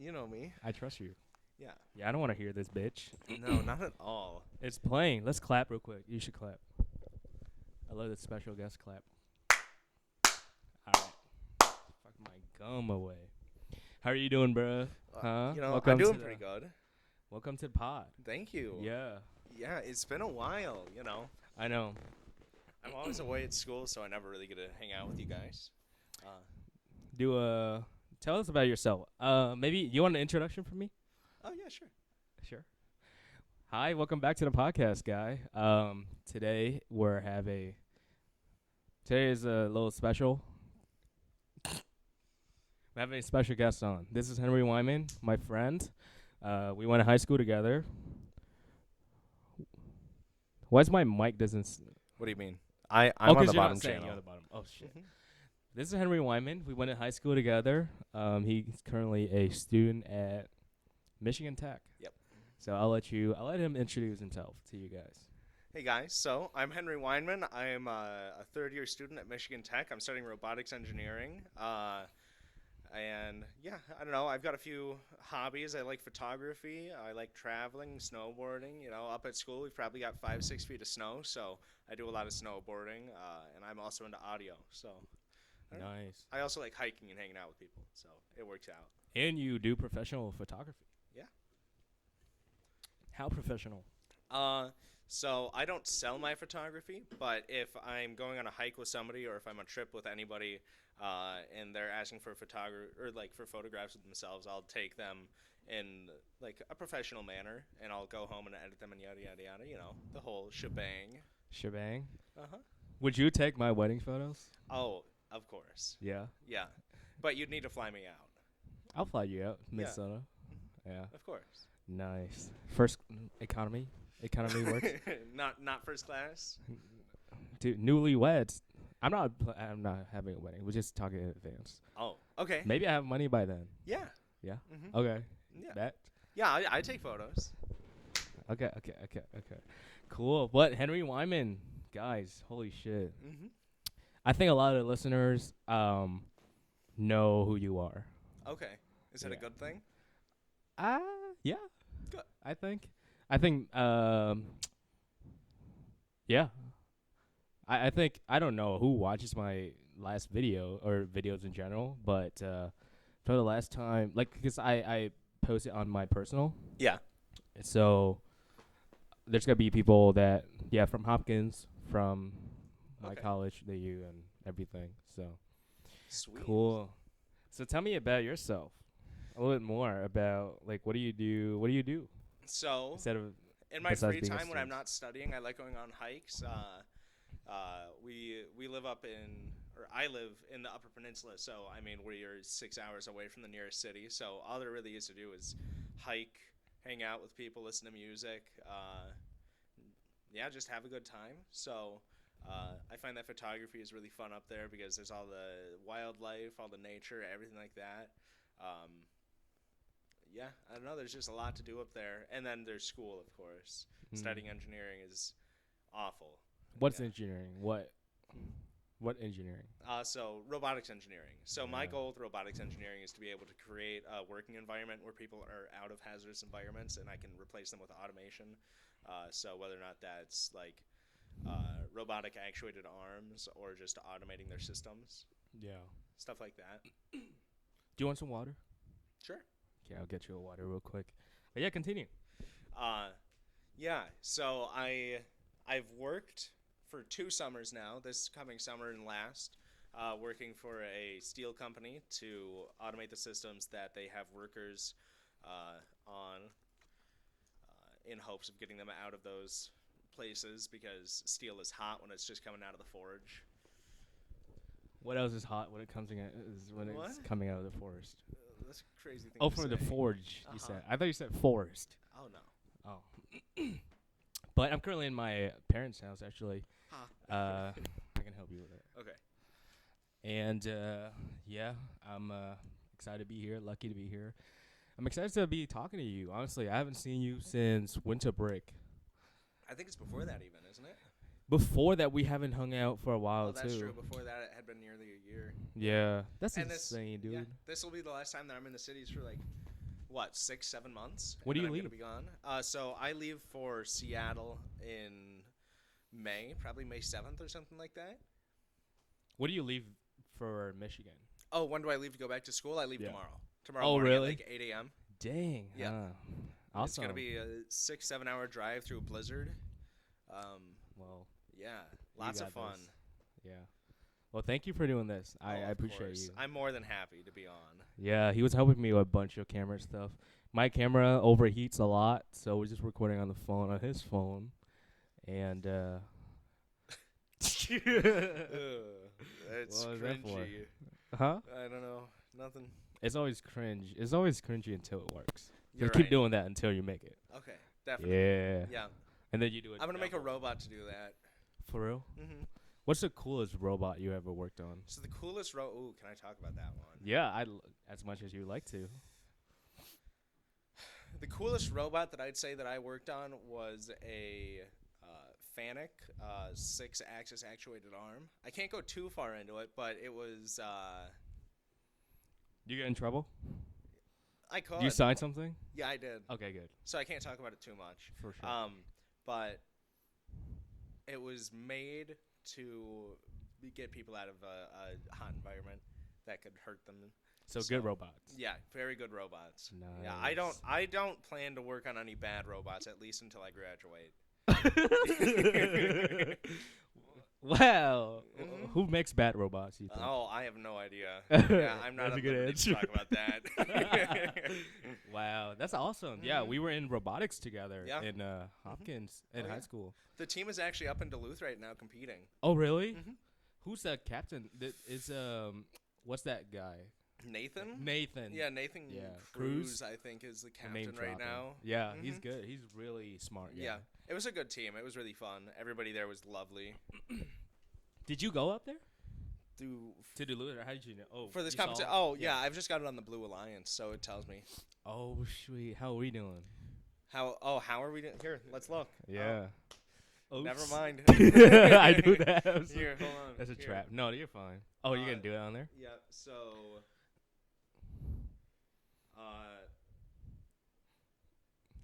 You know me. I trust you. Yeah. Yeah, I don't want to hear this, bitch. No, not at all. It's playing. Let's clap real quick. You should clap. I love this special guest clap. All right. Fuck my gum away. How are you doing, bruh? Huh? You know, Welcome I'm doing to pretty good. Welcome to the pod. Thank you. Yeah, Yeah, it's been a while, I know. I'm always away at school, so I never really get to hang out with you guys. Tell us about yourself. Maybe you want an introduction from me? Oh, yeah, sure. Sure. Hi, welcome back to the podcast, guy. Today today is a little special. We're having a special guest on. This is Henry Weinman, my friend. We went to high school together. Why's my mic doesn't? What do you mean? I'm on the 'cause you're bottom not saying channel. you're on the bottom. Oh shit. Mhm. This is Henry Weinman. We went to high school together. He's currently a student at Michigan Tech. Yep. So I'll let him introduce himself to you guys. Hey, guys. So, I'm Henry Weinman. I'm a third-year student at Michigan Tech. I'm studying Robotics Engineering. And, yeah, I don't know. I've got a few hobbies. I like photography. I like traveling, snowboarding. Up at school, we've probably got 5-6 feet of snow, so I do a lot of snowboarding. And I'm also into audio, so... Nice. I also like hiking and hanging out with people, so it works out. And you do professional photography. Yeah. How professional? So I don't sell my photography, but if I'm going on a hike with somebody or if I'm on a trip with anybody, and they're asking for for photographs of themselves, I'll take them in like a professional manner, and I'll go home and edit them and yada yada yada. The whole shebang. Shebang. Uh-huh. Would you take my wedding photos? Oh, of course. Yeah. Yeah, but you'd need to fly me out. I'll fly you out, Yeah. Minnesota. Yeah. Of course. Nice. First economy. Economy works. Not first class. Dude, newlyweds. I'm not having a wedding. We're just talking in advance. Oh, okay. Maybe I have money by then. Yeah. Yeah. Mhm. Okay. Yeah. Bet. Yeah, I take photos. Okay. Cool. But Henry Weinman, guys, holy shit. Mm-hmm. I think a lot of the listeners know who you are. Okay. Is that a Yeah. good thing? Yeah. Good. I think yeah. I think I don't know who watches my last video or videos in general, but for the last time, like, because I post it on my personal. Yeah. So there's gonna be people that from Hopkins, from my Okay. college, the U and everything. So Sweet. cool. So tell me about yourself. A little bit more about, like, what do you do? What do you do So, instead of in my besides free being a time when I'm student? not studying, I like going on hikes. We live I live in the Upper Peninsula, so I mean we're 6 hours away from the nearest city. So all there really is to do is hike, hang out with people, listen to music. Just have a good time. So I find that photography is really fun up there because there's all the wildlife, all the nature, everything like that. I don't know. There's just a lot to do up there, and then there's school, of course. Studying engineering is awful. What's Yeah. engineering? What engineering? So robotics engineering. So my Yeah. goal with robotics engineering is to be able to create a working environment where people are out of hazardous environments, and I can replace them with automation. So whether or not that's like robotic actuated arms or just automating their systems, Yeah. stuff like that. Do you want some water? Sure. Okay, I'll get you a water real quick. But yeah, continue. So I've worked for 2 summers now, this coming summer and last, working for a steel company to automate the systems that they have workers on in hopes of getting them out of those places because steel is hot when it's just coming out of the forge. What else is hot when it comes when What? it's coming out of the forest? That's a crazy thing Oh, to from the say. forge, you Uh-huh. said. I thought you said forest. Oh, no. Oh. But I'm currently in my parents' house, actually. Huh. I can help you with that. Okay. And I'm excited to be here, lucky to be here. I'm excited to be talking to you. Honestly, I haven't seen you since winter break. I think it's before that even, isn't it? Before that, we haven't hung out for a while, Oh, that's too. true. Before that, it had been nearly a year. Yeah, that's And insane, dude. Yeah, this will be the last time that I'm in the cities for like what, 6, 7 months. When do and you then I'm leave? gonna be gone. So I leave for Seattle in May, probably May 7th or something like that. When do you leave for Michigan? Oh, when do I leave to go back to school? I leave Yeah. tomorrow. Tomorrow Oh, morning really? at like 8 a.m. Dang. Yeah. Awesome. It's gonna be a 6, 7 hour drive through a blizzard. Well, Yeah, you lots of got fun. this. Yeah. Well, thank you for doing this. I Of appreciate course. you. I'm more than happy to be on. Yeah, he was helping me with a bunch of camera stuff. My camera overheats a lot, so we're just recording on the phone, on his phone. And, It's What was that for? cringy. huh? I don't know. Nothing. It's always cringe. It's always cringy until it works. You're Just keep right. doing that until you make it. Okay, definitely. Yeah. Yeah. And then you do it. I'm gonna make a double. robot to do that. For real? hmm What's the coolest robot you ever worked on? So the coolest Ooh, can I talk about that one? Yeah, as much as you like to. The coolest robot that I'd say that I worked on was a Fanic 6-axis actuated arm. I can't go too far into it, but it was. You get in trouble? I could. You signed something? Yeah, I did. Okay, good. So I can't talk about it too much. For sure. But it was made to get people out of a hot environment that could hurt them. So good robots. Yeah, very good robots. Nice. Yeah, I don't plan to work on any bad robots, at least until I graduate. Wow. Mhm. Who makes bad robots, you think? Oh, I have no idea. Yeah, I'm not That's a at good liberty answer. to talk about that. Wow, that's awesome. Yeah, Mhm. we were in robotics together Yeah. in Hopkins in Oh, high yeah. school. The team is actually up in Duluth right now competing. Oh, really? Mhm. Who's that captain? What's that guy? Nathan? Nathan. Yeah, Nathan Yeah. Cruz, I think, is the Name captain right dropping. now. Yeah, he's Mhm. good. He's really smart. Yeah. It was a good team. It was really fun. Everybody there was lovely. Did you go up there Do to Duluth, or how did you know? Oh, for this you saw competition. him? Oh, yeah, I've just got it on the Blue Alliance, so it tells me Oh, sweet. How are we doing? how are we doing? Here, let's look. Yeah. Oh, never Oops. mind. I do that. I'm sorry. Here, hold on. That's a Here. trap. No, you're fine. Oh, you're Uh, gonna do it on there? Yeah, so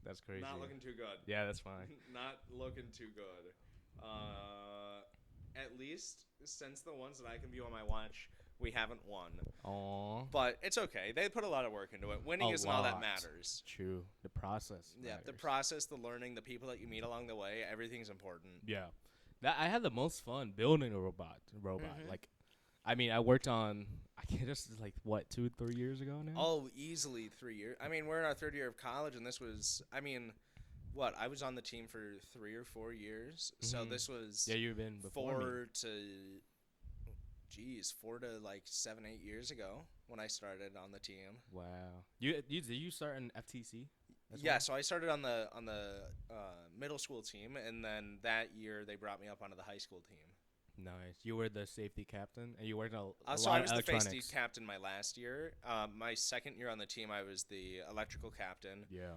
That's crazy. not looking too good. Yeah, that's fine. Not looking too good. At least since the ones that I can view on my watch, we haven't won. Aw. But it's okay. They put a lot of work into it. Winning A isn't all that lot. matters. True. The process. Yeah, the matters. process, the learning, the people that you meet along the way, everything's important. Yeah. That I had the most fun building a robot. Mhm. Like, I mean, I worked on. I can't just like what 2-3 years ago now. Oh, easily 3 years. I mean, we're in our third year of college, and this was, I mean, what? I was on the team for 3 or 4 years. So Mhm. this was Yeah, you've been before me. 4 to like 7, 8 years ago when I started on the team. Wow. Did you start in FTC? as Yeah, well? so I started on the middle school team, and then that year they brought me up onto the high school team. Nice. You were the safety captain, and you worked on a So lot I was of the electronics. safety captain my last year. My second year on the team, I was the electrical captain. Yeah.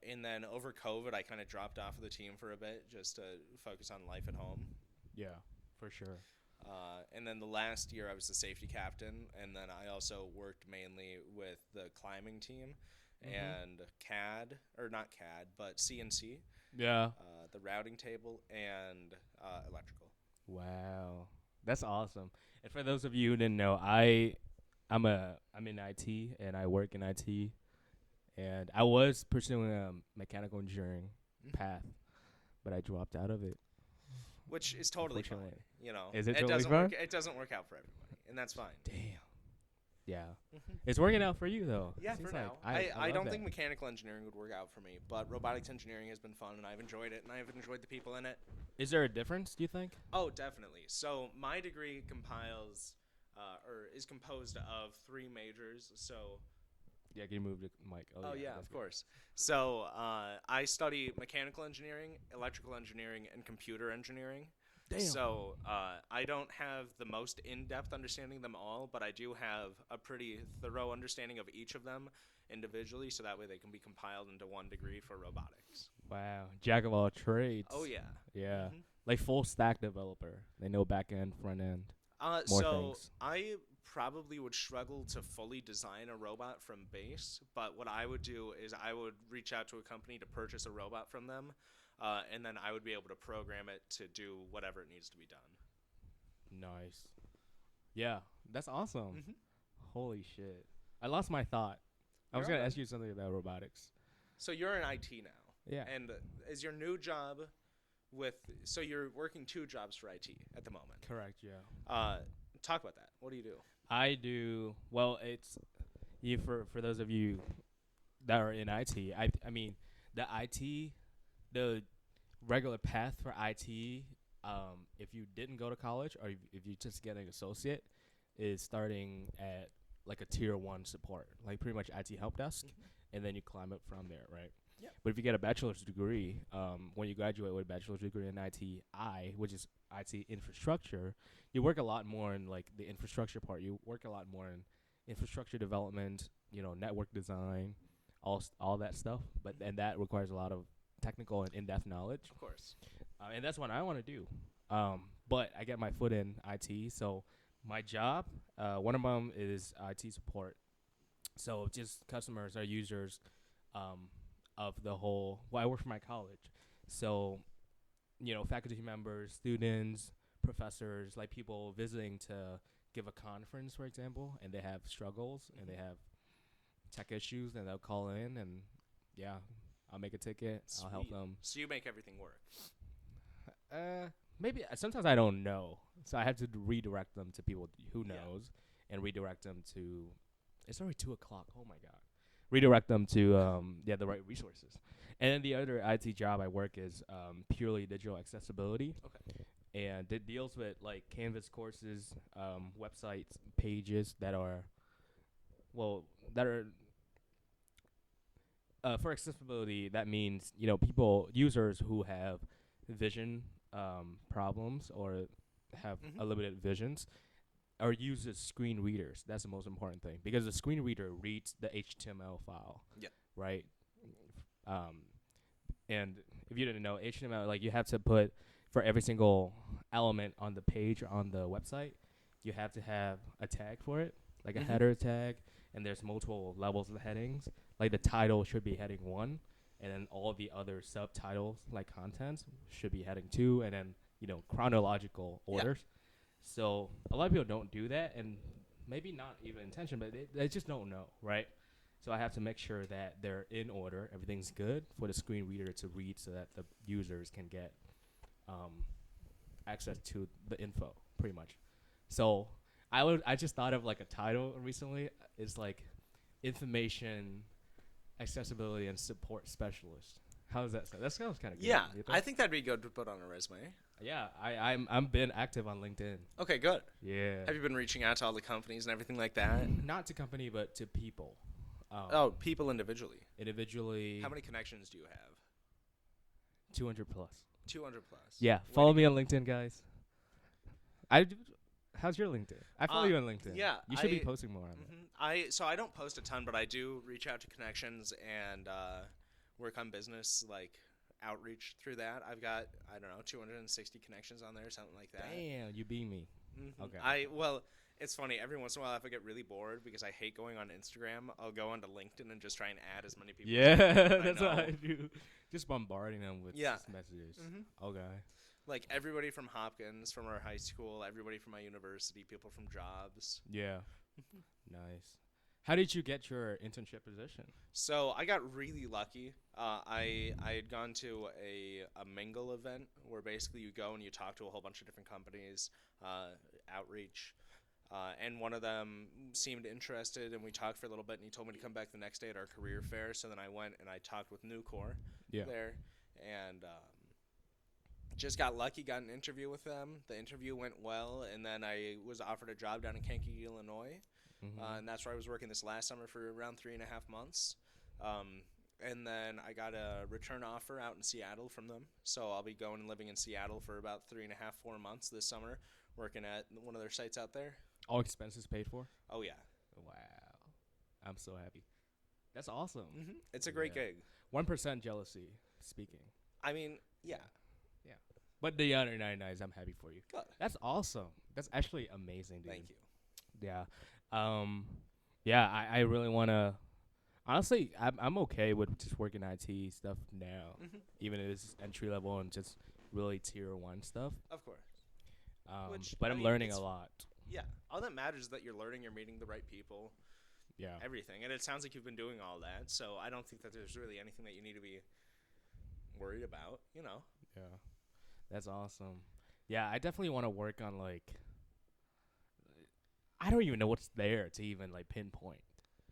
And then over COVID, I kind of dropped off of the team for a bit just to focus on life at home. Yeah, for sure. And then the last year, I was the safety captain, and then I also worked mainly with the climbing team and CAD, or not CAD, but CNC, Yeah. the routing table, and electrical. Wow, that's awesome. And for those of you who didn't know, I'm in IT and I work in IT, and I was pursuing a mechanical engineering path, but I dropped out of it. Which is totally fine. Unfortunately. You know, Is it totally doesn't fine? work. It doesn't work out for everybody, and that's fine. Damn. Yeah, Mhm. it's working out for you though. Yeah, Seems for like now. I I love don't that. think mechanical engineering would work out for me, but robotics engineering has been fun, and I've enjoyed it, and I've enjoyed the people in it. Is there a difference? Do you think? Oh, definitely. So my degree is composed of 3 majors. So Yeah, can you move the mic? oh yeah, that's of good. course. So I study mechanical engineering, electrical engineering, and computer engineering. Damn. So I don't have the most in-depth understanding of them all, but I do have a pretty thorough understanding of each of them individually, so that way they can be compiled into one degree for robotics. Wow, jack of all trades. Oh yeah. Yeah, Mhm. like full stack developer. They know back end, front end. More So things. I probably would struggle to fully design a robot from base, but what I would do is I would reach out to a company to purchase a robot from them, and then I would be able to program it to do whatever it needs to be done. Nice. Yeah, that's awesome. Mm-hmm. Holy shit. I lost my thought. I was You're going to all ask you something about robotics. So you're in IT now. Yeah. And is your new job so you're working 2 jobs for IT at the moment. Correct, yeah. Talk about that. What do you do? I do, well, it's, for those of you that are in IT, I mean, the regular path for IT, if you didn't go to college or if you just get an associate, is starting at like a tier 1 support, like pretty much IT help desk, and then you climb up from there, right? Yeah. But if you get a bachelor's degree, when you graduate with a bachelor's degree in ITI, which is IT infrastructure, you work a lot more in like the infrastructure part. You work a lot more in infrastructure development, network design, all that stuff. And that requires a lot of technical and in-depth knowledge. Of course. And that's what I want to do. But I get my foot in IT, so my job, one of them is IT support. So just customers or users of the whole. Well, I work for my college, so faculty members, students, professors, like people visiting to give a conference, for example, and they have struggles and they have tech issues, and they'll call in, and yeah, I'll make a ticket. Sweet. I'll help them. So you make everything work. Maybe sometimes I don't know, so I have to redirect them to people who Yeah. knows, and redirect them to. It's already 2:00. Oh my god! Redirect them to the right resources. And then the other IT job I work is purely digital accessibility. Okay. And it deals with like Canvas courses, websites, pages that are for accessibility. That means users who have vision problems or have a limited visions, or uses screen readers. That's the most important thing, because the screen reader reads the HTML file. Yeah. Right. And if you didn't know, HTML, like you have to put for every single element on the page or on the website, you have to have a tag for it, like a header tag, and there's multiple levels of headings. Like the title should be heading 1, and then all the other subtitles, like contents, should be heading 2, and then chronological orders. So a lot of people don't do that, and maybe not even intention, but they just don't know, right? So I have to make sure that they're in order, everything's good for the screen reader to read, so that the users can get access to the info, pretty much. So I just thought of like a title recently. It's like information accessibility and support specialist. How does that sound? That sounds kind of good. Yeah, I think that'd be good to put on a resume. Yeah, I'm been active on LinkedIn. Okay, good. Yeah. Have you been reaching out to all the companies and everything like that? Not to company, but to people. People individually. Individually. How many connections do you have? 200 plus. 200 plus. Yeah, follow me on LinkedIn, guys. How's your LinkedIn? I follow you on LinkedIn. Yeah, you should be posting more on it. So I don't post a ton, but I do reach out to connections and work on business like outreach through that. I've got 260 connections on there, something like that. Damn, you beat me. Okay. It's funny. Every once in a while, if I get really bored because I hate going on Instagram, I'll go onto LinkedIn and just try and add as many people. Yeah, as that's what I do. Just bombarding them with messages. Okay. Like everybody from Hopkins, from our high school, everybody from my university, people from jobs. Yeah. Nice. How did you get your internship position? So I got really lucky. I had gone to a mingle event where basically you go and you talk to a whole bunch of different companies, outreach. And one of them seemed interested, and we talked for a little bit, and he told me to come back the next day at our career fair. So then I went and I talked with Nucor there, and just got lucky, got an interview with them. The interview went well, and then I was offered a job down in Kankakee, Illinois, and that's where I was working this last summer for around 3.5 months. And then I got a return offer out in Seattle from them, so I'll be going and living in Seattle for about 3.5, 4 months this summer, working at one of their sites out there. All expenses paid for? Oh, yeah. Wow. I'm so happy. That's awesome. It's a great gig. 1% jealousy speaking. I mean, yeah. But the other 99s, I'm happy for you. Good. That's awesome. That's actually amazing, dude. Thank you. Yeah. Um. Yeah. I really wanna. Honestly, I'm okay with just working IT stuff now, Hmm. even if it's entry level and just really tier one stuff. Of course. Which, But I I'm mean, learning a it's, lot. yeah, all that matters is that you're learning, you're meeting the right people, Yeah. everything. And it sounds like you've been doing all that, so I don't think that there's really anything that you need to be worried about, you know? Yeah. That's awesome. Yeah, I definitely want to work on like I don't even know what's there to even like pinpoint,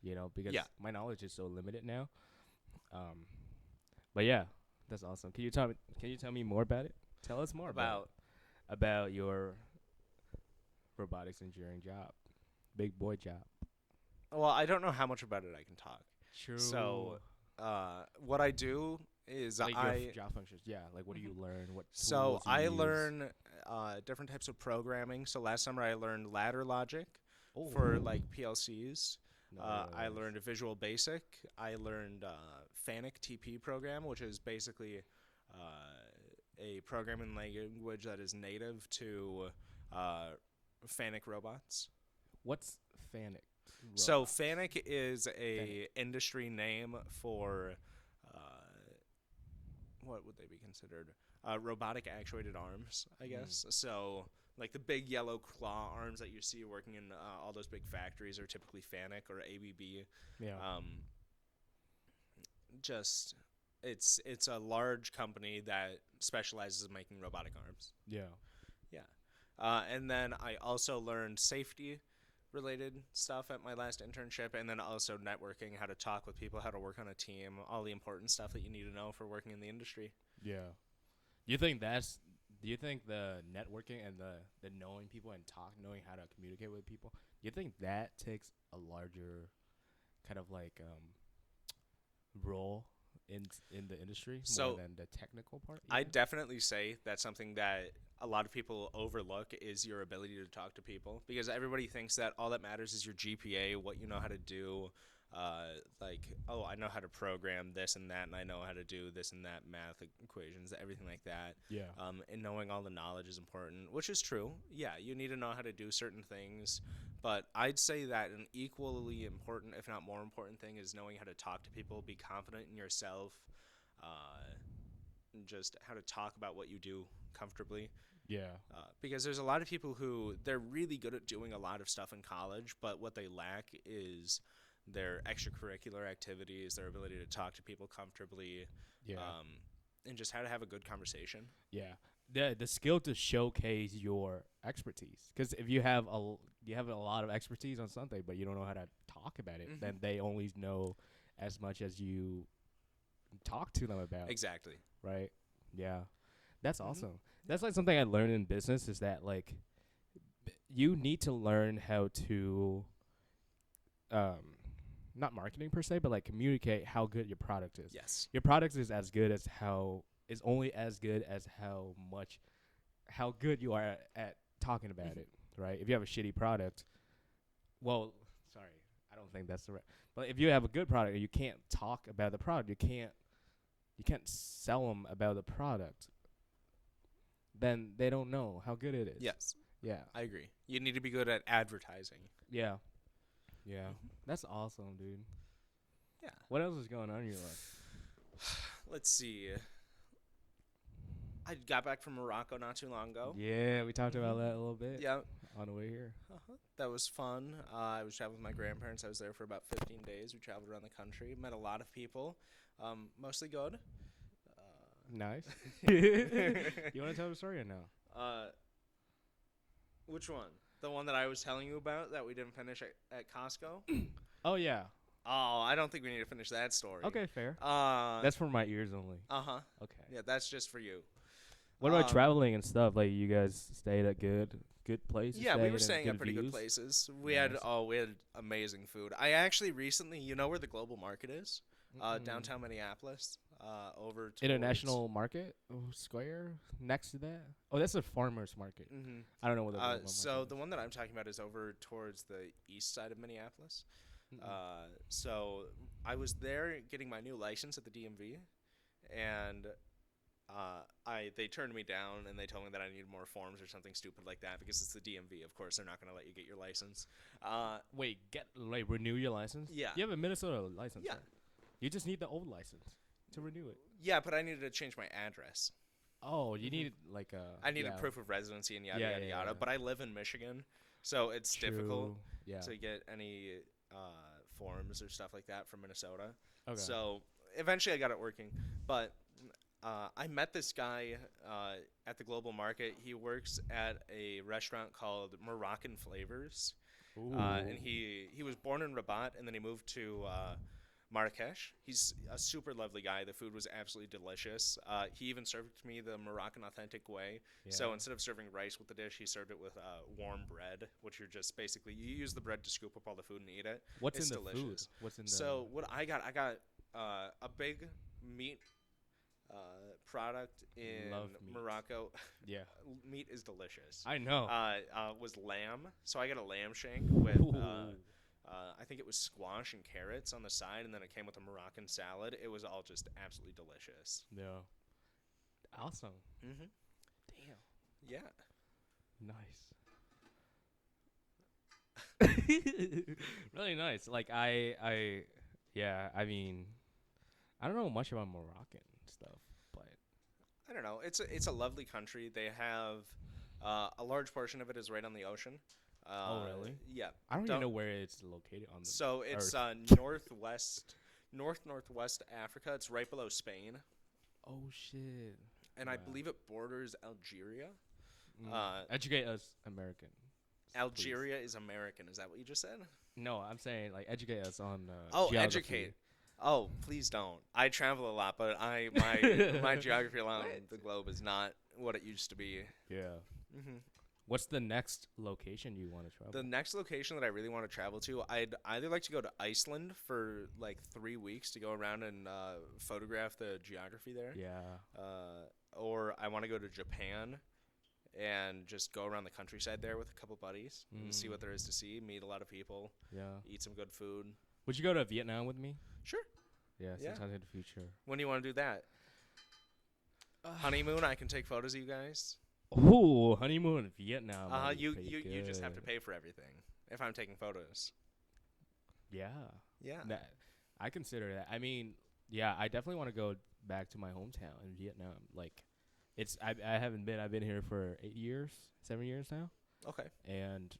because Yeah. my knowledge is so limited now. Um, but yeah, that's awesome. Can you tell me more about it? Tell us more about it. About, About your robotics engineering job. Big boy job. well, I don't know how much about it I can talk. So, True. what I do is Like your job functions. Yeah, like what do Mhm. you learn? What So tools you I use? learn different types of programming. So last summer I learned ladder logic Oh, for like PLCs. no I realize. learned Visual Basic. I learned FANUC TP program, which is basically a programming language that is native to uh, FANUC robots. What's Fanic So robots? FANUC is Fanic. a industry name for uh, what would they be considered? Robotic actuated arms, I Mm. guess. So like the big yellow claw arms that you see working in all those big factories are typically FANUC or ABB. Yeah. Um, just it's a large company that specializes in making robotic arms. Yeah. Yeah. And then I also learned safety related stuff at my last internship, and then also networking, how to talk with people, how to work on a team, all the important stuff that you need to know for working in the industry. Yeah. Do you think that's do you think the networking and the knowing people and knowing how to communicate with people, do you think that takes a larger kind of like role in the industry more So than the technical part I even? definitely say that's something that a lot of people overlook is your ability to talk to people, because everybody thinks that all that matters is your GPA, what you know how to do. Like, oh, I know how to program this and that, and I know how to do this and that math equations, everything like that. Yeah. And knowing all the knowledge is important, which is true. Yeah, you need to know how to do certain things, but I'd say that an equally important, if not more important, thing is knowing how to talk to people, be confident in yourself, uh, and just how to talk about what you do comfortably. Yeah. Because there's a lot of people who they're really good at doing a lot of stuff in college, but what they lack is their extracurricular activities, their ability to talk to people comfortably, Yeah. um, and just how to have a good conversation. Yeah. The skill to showcase your expertise, because if you have a lot of expertise on something but you don't know how to talk about it, Hmm. then they only know as much as you talk to them about, Exactly. right? Yeah. That's Hmm. awesome. Yeah. That's like something I learned in business is that like you need to learn how to um not marketing per se, but like communicate how good your product is. Yes. Your product is as good as is only as good as how good you are at talking about Hmm. it, right? If you have a shitty product, well, sorry, I don't think that's the right. But if you have a good product and you can't talk about the product, you can't sell them about the product, then they don't know how good it is. Yes. Yeah. I agree. You need to be good at advertising. Yeah. Yeah. Hmm. That's awesome, dude. Yeah. What else is going on in your life? Let's see. I got back from Morocco not too long ago. Yeah, we talked Hmm. about that a little bit Yeah. on the way here. That was fun. I was traveling with my grandparents. I was there for about 15 days. We traveled around the country, met a lot of people, mostly good. Nice. Uh, You want to tell the story or no? uh, which one? The one that I was telling you about that we didn't finish at Costco? Oh yeah. Oh, I don't think we need to finish that story. Okay, fair. Uh, That's for my ears only. uh-huh. Okay. Yeah, that's just for you. What about traveling and stuff? Like you guys stayed at good places, Yeah, we were stayed and staying at good pretty good views. places. Nice. We had amazing food. I actually recently, you know where the global market is? Mm-mm. Downtown Minneapolis, over towards. International Market Square next to that. Oh, that's a farmers market. Hmm. I don't know what the global So market the is. one that I'm talking about is over towards the east side of Minneapolis. Mm-mm. So I was there getting my new license at the DMV, and they turned me down and they told me that I needed more forms or something stupid like that because it's the DMV. Of course, they're not going to let you get your license. Wait, renew your license? Yeah. You have a Minnesota license. Yeah. Right? You just need the old license to renew it. Yeah, but I needed to change my address. Oh, you need like a. I needed proof of residency and yada Yeah, yada yeah, yada. yeah. But I live in Michigan, so it's difficult Yeah. to get any forms or stuff like that from Minnesota. Okay. So eventually I got it working. But I met this guy at the Global Market. He works at a restaurant called Moroccan Flavors. And he was born in Rabat, and then he moved to Marrakesh. He's a super lovely guy. The food was absolutely delicious. He even served it to me the Moroccan authentic way. Yeah. So instead of serving rice with the dish, he served it with warm bread, which you're just basically, you use the bread to scoop up all the food and eat it. What's It's in the delicious. food? What's in the? So what I got a big meat product in Love meat. Morocco. Yeah. Meat is delicious. I know. Was lamb. So I got a lamb shank with I think it was squash and carrots on the side, and then it came with a Moroccan salad. It was all just absolutely delicious. Yeah. Awesome. Mm-hmm. Damn. Yeah. Nice. Really nice. Like yeah. I mean, I don't know much about Moroccan stuff, but I don't know. It's a lovely country. They have a large portion of it is right on the ocean. Oh, really? Yeah. I don't even know where it's located on the. So it's northwest Africa. It's right below Spain, Oh shit. and I believe it borders Algeria. Educate us, American. Algeria is American. Is that what you just said? No, I'm saying like educate us on. Oh, geography. educate. Oh, please don't. I travel a lot, but my geography around the globe is not what it used to be. Yeah. Mm-hmm. What's the next location you want to travel? The next location that I really want to travel to, I'd either like to go to Iceland for like 3 weeks to go around and photograph the geography there. Yeah. Or I want to go to Japan and just go around the countryside there with a couple buddies and see what there is to see, meet a lot of people, eat some good food. Would you go to Vietnam with me? Sure. Yeah, sometime in the future. When do you want to do that? Honeymoon, I can take photos of you guys. Oh, honeymoon in Vietnam. You just have to pay for everything if I'm taking photos. Yeah. Yeah. I consider that. I mean, yeah, I definitely want to go back to my hometown in Vietnam. Like, I haven't been. I've been here for 7 years now. Okay. And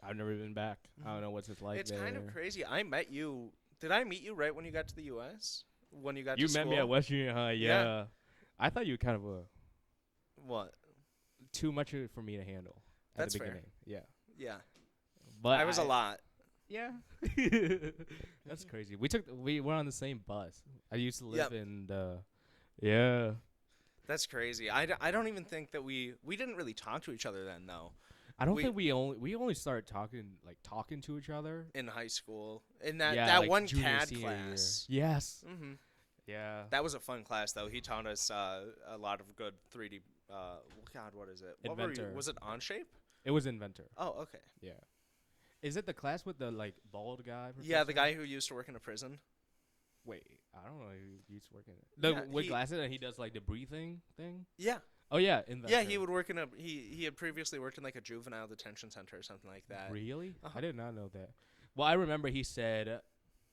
I've never been back. I don't know what's it like. It's there. kind of crazy. I met you. Did I meet you right when you got to the U.S.? When you got to You school? met me at West Junior High. Yeah. I thought you were kind of What? too much for me to handle at That's the fair. beginning. Yeah. Yeah. But I was a lot. Yeah. That's crazy. We were on the same bus. I used to live in the. Yeah. That's crazy. I don't even think that we didn't really talk to each other then though. I don't think we only started talking to each other In high school. In that like one junior, CAD senior class. Year. Yes. Mm-hmm. Yeah. That was a fun class though. He taught us a lot of good 3D. God, what is it? Inventor. Was it Onshape? It was Inventor. Oh, okay. Yeah. Is it the class with the like bald guy? Yeah, the professor? guy who used to work in a prison. Wait, I don't know who used to work in it. With he- glasses and he does like the breathing thing. Yeah. Oh yeah, Inventor. Yeah, he would work in he had previously worked in like a juvenile detention center or something like that. Really? Uh-huh. I did not know that. Well, I remember he said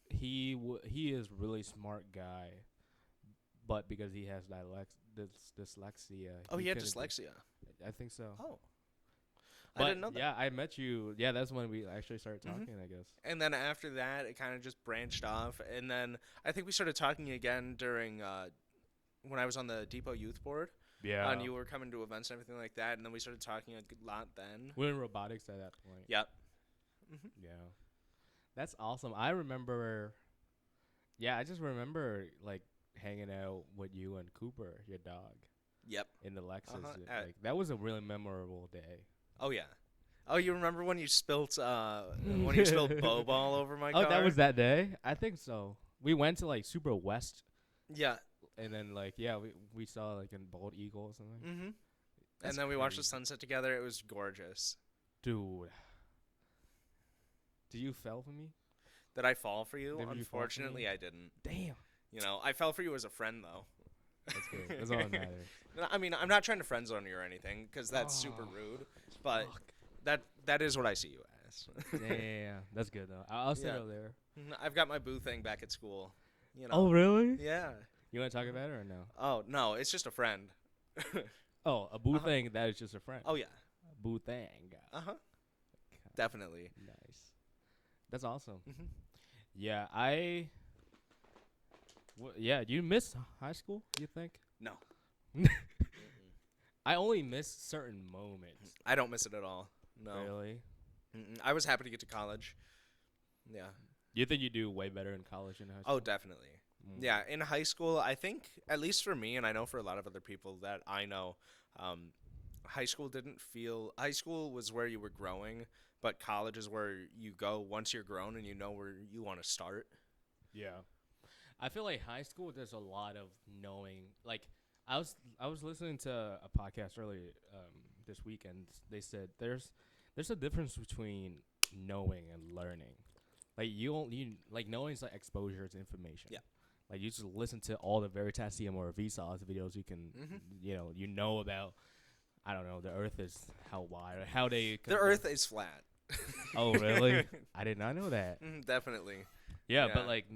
he is really smart guy, but because he has dyslexia. Oh, he had couldn't do- dyslexia. I think so. Oh. But I didn't know that. yeah, I met you. Yeah, that's when we actually started talking, I guess. And then after that, it kind of just branched off. And then I think we started talking again during when I was on the Depot Youth Board. Yeah. And you were coming to events and everything like that. And then we started talking a lot then. We were in robotics at that point. Yep. Yeah. That's awesome. I remember. Yeah, I just remember like hanging out with you and Cooper, your dog, Yep. in the Lexus. Uh-huh. Like that was a really memorable day. Oh, yeah. Oh, you remember when you spilt Bow Ball over my car? Oh, that was that day? I think so. We went to like Super West, Yeah. and then like we saw like a bald eagle or something. Mm-hmm. That's And then we watched the crazy. sunset together. It was gorgeous. Dude, did you fell for me? Did I fall for you? Did you fall for Unfortunately, me? I didn't. Damn. You know, I fell for you as a friend, though. That's good. That's all that matters. No, I mean, I'm not trying to friend zone you or anything because that's super Oh, rude. But fuck. that is what I see you as. Yeah, that's good though. I'll Yeah. settle there. I've got my boo thing back at school. You Oh, know. really? Yeah. You want to talk about it or no? Oh no, it's just a friend. Oh, a boo Uh-huh. thing that is just a friend. Oh yeah. A boo thing. Uh huh. Definitely. Nice. That's awesome. Hmm. Yeah, yeah, you miss high school, you think? No. I only miss certain moments. I don't miss it at all. No. Really? I was happy to get to college. Yeah. You think you do way better in college than high school? Oh, definitely. Mm. Yeah. In high school, I think, at least for me, and I know for a lot of other people that I know, high school didn't feel. High school was where you were growing, but college is where you go once you're grown and you know where you want to start. Yeah. I feel like high school there's a lot of knowing. Like I was listening to a podcast earlier this weekend. They said there's a difference between knowing and learning. Like you like knowing is like exposure to information. Yeah. Like you just listen to all the Veritasium or Vsauce videos you can you know about. I don't know, the earth is how wide or how they The Earth is flat. Oh really? I did not know that. Definitely. Yeah, Yeah. but like,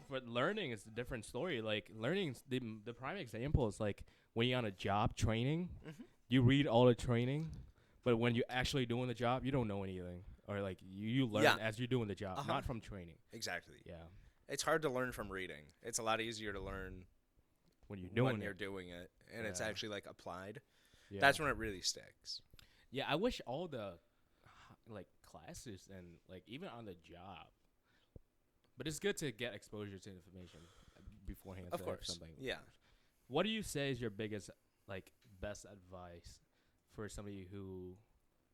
but learning is a different story. Like learning, the prime example is like when you're on a job training, Mhm. you read all the training, but when you're actually doing the job, you don't know anything, or like you learn Yeah. as you're doing the job, Uh-huh. not from training. Exactly. Yeah, It's hard to learn from reading. It's a lot easier to learn when you're doing when it. you're doing it, and it's Yeah. actually like applied. Yeah. That's when it really sticks. Yeah, I wish all the like classes and like even on the job, but it's good to get exposure to information beforehand. Of to course. something. Yeah. What do you say is your biggest, like, best advice for somebody who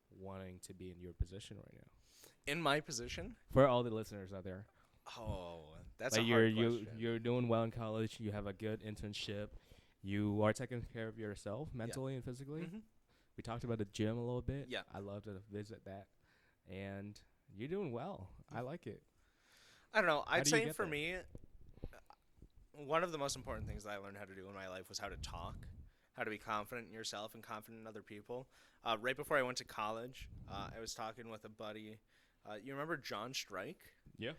wanting to be in your position right now? In my position, For all the listeners out there, oh, that's like a hard you're question. you're doing well in college, you have a good internship, you are taking care of yourself mentally and physically. Mhm. We talked about the gym a little bit. Yeah. I love to visit that, and you're doing well. I like it. I don't know. How I'd do you say get for there? me, one of the most important things that I learned how to do in my life was how to talk, how to be confident in yourself and confident in other people. Right before I went to college, I was talking with a buddy. You remember John Strike? Yeah.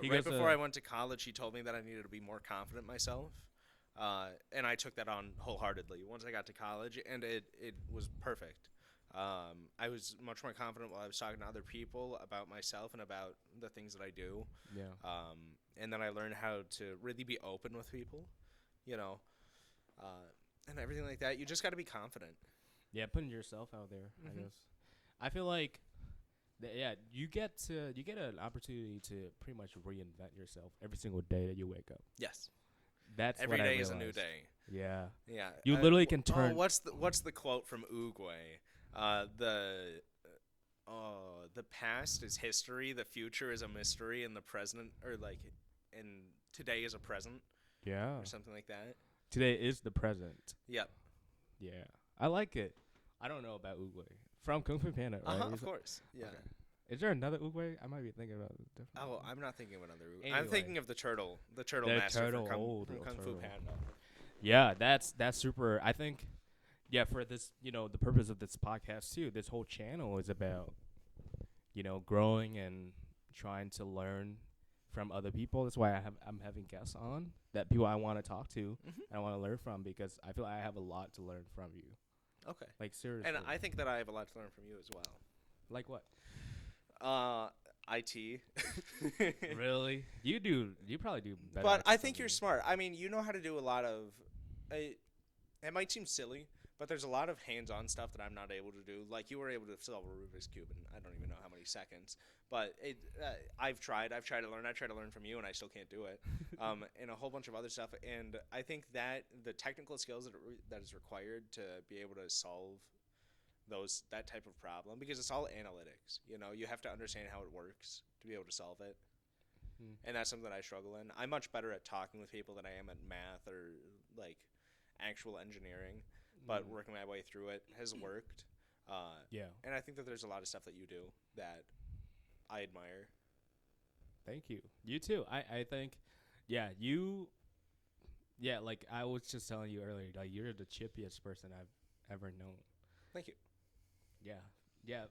He Right goes, before I went to college, he told me that I needed to be more confident in myself. And I took that on wholeheartedly once I got to college, and it was perfect. I was much more confident while I was talking to other people about myself and about the things that I do. Yeah. And then I learned how to really be open with people, you know, and everything like that. You just got to be confident. Yeah, putting yourself out there. I Mhm. guess. I feel like, you get an opportunity to pretty much reinvent yourself every single day that you wake up. Yes. That's Every what I day is a new realized. day. Yeah. Yeah. You literally can Oh, turn. what's the quote from Uruguay? The past is history, the future is a mystery, and the present and today is a present Yeah. or something like that. Today is the present. Yep. Yeah. I like it. I don't know about Uruguay. From Kung Fu Panda, right? Of course. Yeah. Okay. Is there another Uruguay? I might be thinking about it different. Oh, I'm not thinking of another. I'm Anyway. thinking of the turtle The master turtle, from old Kung Fu turtle. Panda. Yeah, that's super. I think, yeah, for this, the purpose of this podcast too, this whole channel is about, growing and trying to learn from other people. That's why I'm having guests on that people I want to talk to Mhm. and I want to learn from because I feel like I have a lot to learn from you. Okay. Like seriously. And I think that I have a lot to learn from you as well. like what? IT. Really? You probably do better. But at I this think than you're me. smart. I mean, you know how to do a lot of. It might seem silly, but there's a lot of hands-on stuff that I'm not able to do. Like you were able to solve a Rubik's cube in I don't even know how many seconds. But I've tried to learn. I try to learn from you, and I still can't do it. And a whole bunch of other stuff. And I think that the technical skills that is required to be able to solve that type of problem, because it's all analytics. You have to understand how it works to be able to solve it. And that's something that I struggle in. I'm much better at talking with people than I am at math or like actual engineering, but working my way through it has worked. Yeah. And I think that there's a lot of stuff that you do that I admire. Thank you. You too. I think, yeah, Yeah, like I was just telling you earlier, like you're the chippiest person I've ever known. Thank you. Yeah, yeah,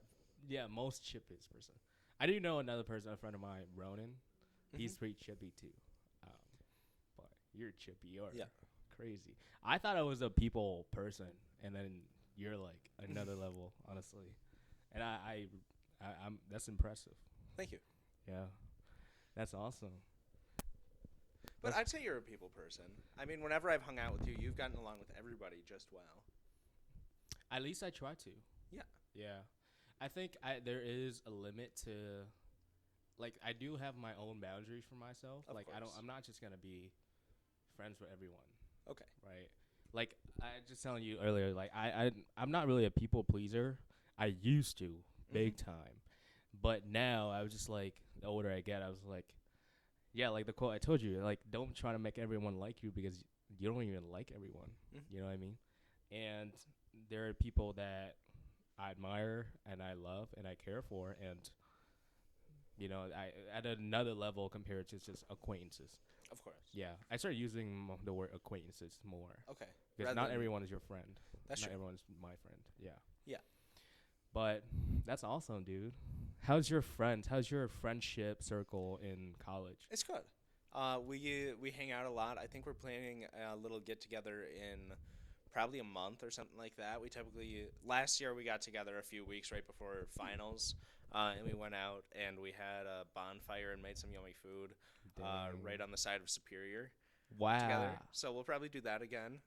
yeah. Most chippiest person. I do know another person, a friend of mine, Ronan. Hmm. He's pretty chippy too. Um, but you're chippy. You're Yeah. crazy. I thought I was a people person, and then you're like another level, honestly. And I'm that's impressive. Thank you. Yeah, that's awesome. But That's I'd say you're a people person. I mean, whenever I've hung out with you, you've gotten along with everybody just well. at least I try to. Yeah. Yeah, I think there is a limit to, like, I do have my own boundaries for myself. Of Like course. I'm not just gonna be friends with everyone, Okay. right? Like I just telling you earlier, like I'm not really a people pleaser. I used to big time, but now I was just like, the older I get, I was like, yeah, like the quote I told you, like don't try to make everyone like you because you don't even like everyone. Mm-hmm. You know what I mean? And there are people that I admire and I love and I care for, and I at another level compared to just acquaintances. Of course. Yeah, I started using the word acquaintances more Okay. because Rather not than- everyone is your friend. That's Not true. everyone's my friend. Yeah. Yeah. But that's awesome, dude. How's your friends? How's your friendship circle in college? It's good. We hang out a lot. I think we're planning a little get together in probably a month or something like that. We typically last year we got together a few weeks right before finals, and we went out and we had a bonfire and made some yummy food, Dang. right on the side of Superior Wow. together. So we'll probably do that again.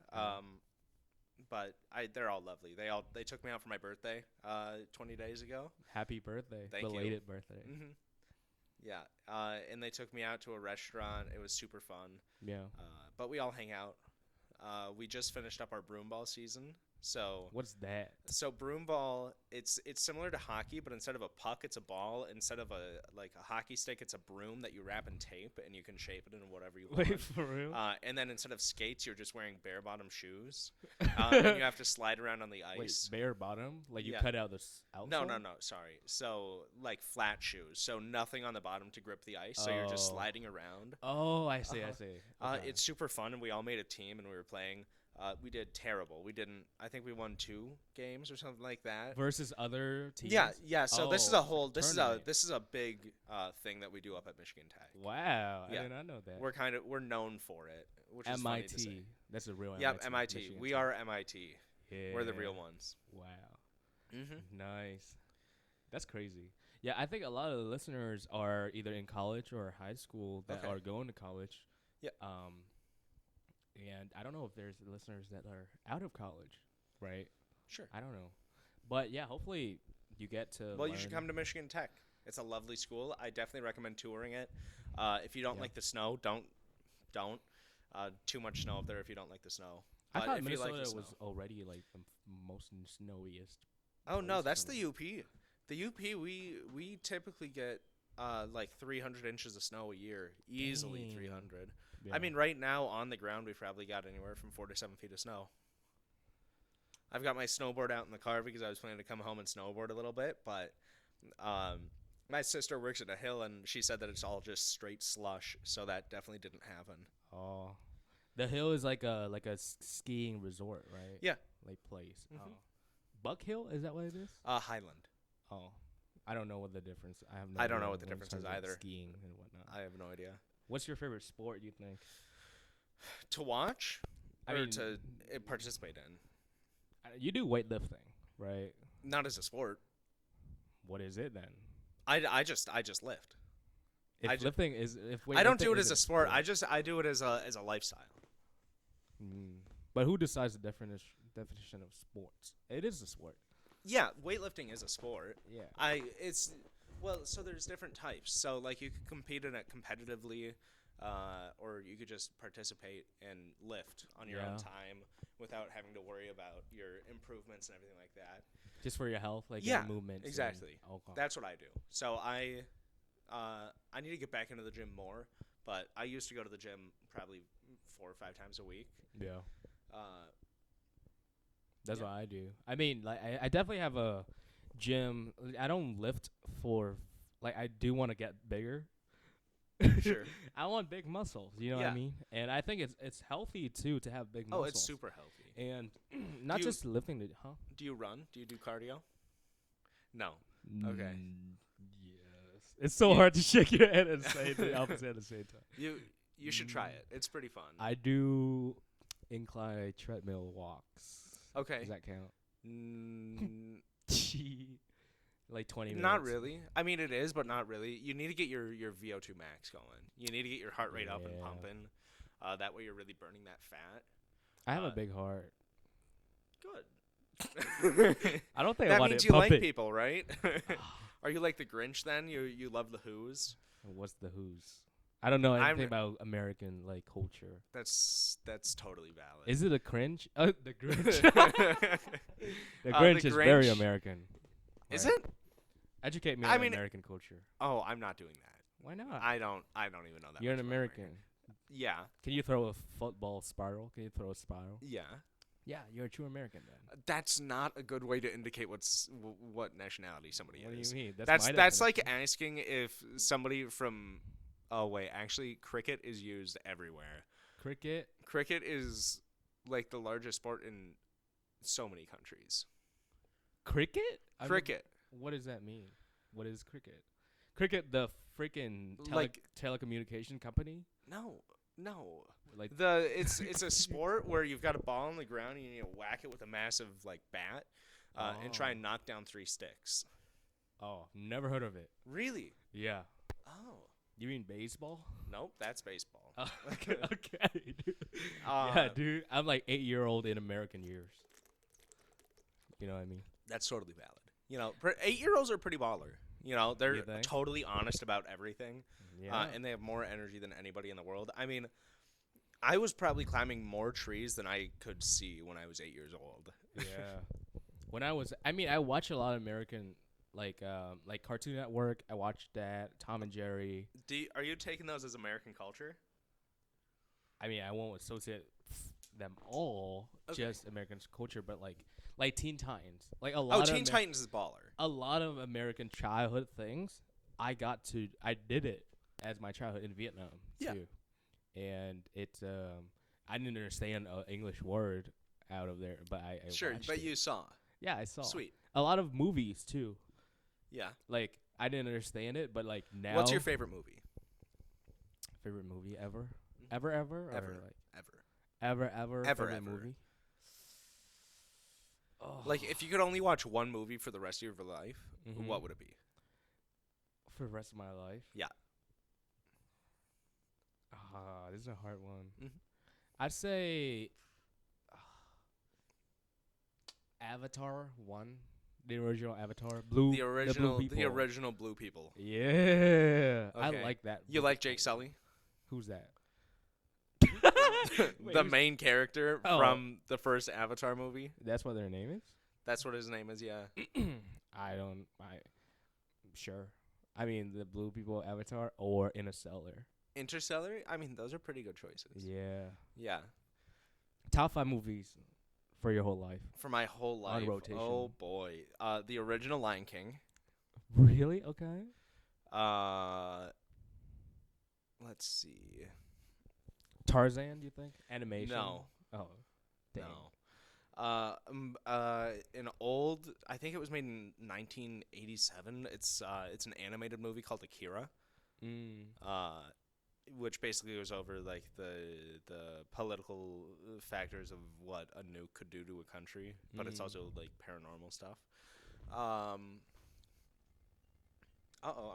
But they're all lovely. They took me out for my birthday 20 days ago. Happy birthday. Thank you. Belated birthday. Hmm. Yeah, and they took me out to a restaurant. It was super fun. Yeah. But we all hang out. We just finished up our broomball season. What's that? So broomball, it's similar to hockey, but instead of a puck, it's a ball. Instead of a hockey stick, it's a broom that you wrap in tape and you can shape it into whatever you want. Wait, for real? And then instead of skates, you're just wearing bare bottom shoes, and you have to slide around on the ice. Wait, bare bottom? Like you Yeah. cut out the outsole? No. Sorry. So like flat shoes. So nothing on the bottom to grip the ice. So you're just Oh. sliding around. Oh, I see. I Uh-huh. see. It's super fun, and we all made a team, and we were playing. We did terrible. We didn't. I think we won 2 games or something like that. versus other teams. Yeah. So this is a Oh, whole. tournament. This is a big thing that we do up at Michigan Tech. Wow, Yeah. I did not know that. We're known for it, which is funny to say. MIT. That's a real Yeah, MIT. MIT. Michigan We Tech. are MIT. Yeah. We're the real ones. Wow. Mm-hmm. Nice. That's crazy. Yeah, I think a lot of the listeners are either in college or high school that Okay. are going to college. Yeah. And I don't know if there's listeners that are out of college, right? Sure. I don't know. But yeah, hopefully you get to Well, you should learn- come to Michigan Tech. It's a lovely school. I definitely recommend touring it. If you don't Yeah. like the snow, don't. Too much snow up there if you don't like the snow. I But thought if you Minnesota like the was snow- already like the most snowiest. Oh no, place that's to the UP. The UP, we typically get like 300 inches of snow a year, easily Dang. 300. Yeah. I mean, right now on the ground, we've probably got anywhere from 4 to 7 feet of snow. I've got my snowboard out in the car because I was planning to come home and snowboard a little bit, but my sister works at a hill and she said that it's all just straight slush, so that definitely didn't happen. Oh, the hill is like a skiing resort, right? Yeah. Like place. Mhm. Oh, Buck Hill, is that what it is? Highland. Oh, I don't know what the difference. I have no. I don't know idea what the in difference is terms of either. Skiing and whatnot. I have no idea. What's your favorite sport? You think? To watch I or mean, to participate in? You do weightlifting, right? Not as a sport. What is it then? I just lift. If I ju- lifting is if I don't weightlifting do it as isn't a sport. I do it as a lifestyle. But who decides the definition of sports? It is a sport. Yeah, weightlifting is a sport. Yeah. So there's different types. So like you could compete in it competitively, or you could just participate and lift on your own Yeah. time without having to worry about your improvements and everything like that. Just for your health, like Yeah, your movements. and- exactly. Okay. That's what I do. So I need to get back into the gym more, but I used to go to the gym probably 4 or 5 times a week. Yeah. That's Yeah. what I do. I mean, like, I definitely have a gym. I don't lift for, like, I do want to get bigger, Sure. I want big muscles. You know what I Yeah. mean? And I think it's healthy too to have big Oh, muscles. it's super healthy. And not you- just lifting the Do you run? Do you do cardio? No. Okay. Yes. It's so hard to shake your head and say the opposite at the same time. You should try it. It's pretty fun. I do incline treadmill walks. Okay. Does that count? Mm, Like 20 minutes. not really. I mean, it is, but not really. You need to get your VO2 max going. You need to get your heart rate up and Yeah. pumping. That way, you're really burning that fat. I have a uh, big heart. Good. I don't think I That want means to you pump like it. people, right? Are you like the Grinch then? You love the Who's? What's the Who's? I don't know I'm- anything about American like culture. That's totally valid. Is it a cringe? The Grinch. The The Grinch is very Grinch- American. Is right? it? Educate me I on mean- American culture. Oh, I'm not doing that. Why not? I don't even know that. You're an much about American. Yeah. Can you throw a football spiral? Can you throw a spiral? Yeah. Yeah, you're a true American then. That's not a good way to indicate what nationality somebody What do is. you mean? That's my like definition. asking if somebody from. Oh wait, actually, cricket is used everywhere. Cricket. Cricket is like the largest sport in so many countries. Cricket? I've Cricket. never- What does that mean? What is cricket? Cricket, the freaking Like- telecommunication company? No. Like It's a sport where you've got a ball on the ground and you need to whack it with a massive like bat, and try and knock down 3 sticks. oh, never heard of it. Really? Yeah. Oh. You mean baseball? Nope, that's baseball. Okay, okay, dude. Uh, Yeah, dude. I'm like 8-year-old in American years. You know what I mean? That's totally valid. You know, 8-year-olds are pretty baller. You know, they're You think? totally honest about everything, Yeah. and they have more energy than anybody in the world. I mean, I was probably climbing more trees than I could see when I was 8 years old. Yeah. I watch a lot of American like Cartoon Network. I watched that, Tom and Jerry. Are you taking those as American culture? I mean, I won't associate them all Okay. just American culture, but like Teen Titans. Like a lot Oh, of Teen Titans is baller. a lot of American childhood things. I did it as my childhood in Vietnam Yeah. too. And it's I didn't understand an English word out of there, but I Sure, watched but it. you saw. Yeah, I saw. Sweet. A lot of movies too. Yeah. Like I didn't understand it, but like now. What's your favorite movie? favorite movie ever? Mhm. Ever? Or Ever. like Ever. ever Ever. favorite movie? Oh. Like, if you could only watch one movie for the rest of your life, Mhm. what would it be? For the rest of my life? Yeah. This is a hard one. Mhm. I'd say Avatar 1. The original Avatar. Blue. The original Blue people. Blue People. Yeah. I Okay. like that. You like Jake Sully? Who's that? Wait, The who's- main character Oh. from the first Avatar movie. That's what their name is? That's what his name is, yeah. Sure. I mean, the Blue People Avatar or Interstellar. Interstellar? I mean, those are pretty good choices. Yeah. Yeah. Top 5 movies for your whole life. For my whole On life. rotation. Oh, boy. The original Lion King. Really? Okay. Let's see. Tarzan, do you think? Animation? No. Oh. Damn. No. An old, I think it was made in 1987. It's an animated movie called Akira. Which basically goes over like the political factors of what a nuke could do to a country, but it's also like paranormal stuff. I'm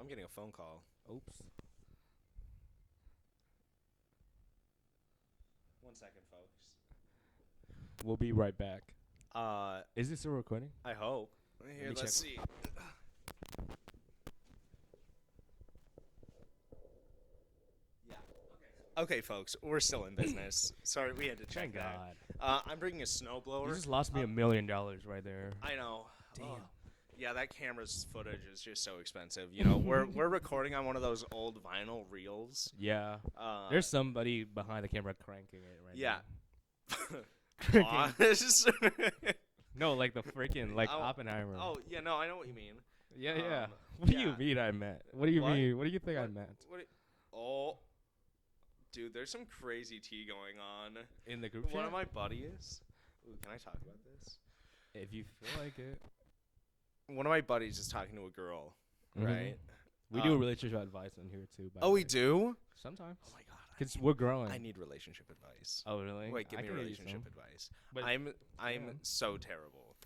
getting a phone call. Oops. 1 second, folks. We'll be right back. I Is this still recording? hope. Here, me let's check. see. Yeah. Okay, folks, we're still in business. Sorry, we had to check Thank that. God. I'm bringing a snowblower. You just lost me $1 million right there. I know. Damn. Oh. Yeah, that camera's footage is just so expensive. You know, we're recording on one of those old vinyl reels. Yeah. There's somebody behind the camera cranking it right yeah. now. Pause. No, like the freaking like Oh, Oppenheimer. Oh yeah, no, I know what you mean. yeah, yeah. um, What do yeah. you mean I meant? What do you What? meant? What do you think I What? meant? What? Oh, dude, there's some crazy tea going on. In the group One chat? of my buddies. Ooh, can I talk about this? If you feel like it. One of my buddies is talking to a girl, right? We do relationship advice on here too. By Oh, the we way. do? Sometimes. Oh my god. Because we're growing. I need relationship advice. Oh really? Wait, give I me can give you relationship some. advice. But I'm yeah. so terrible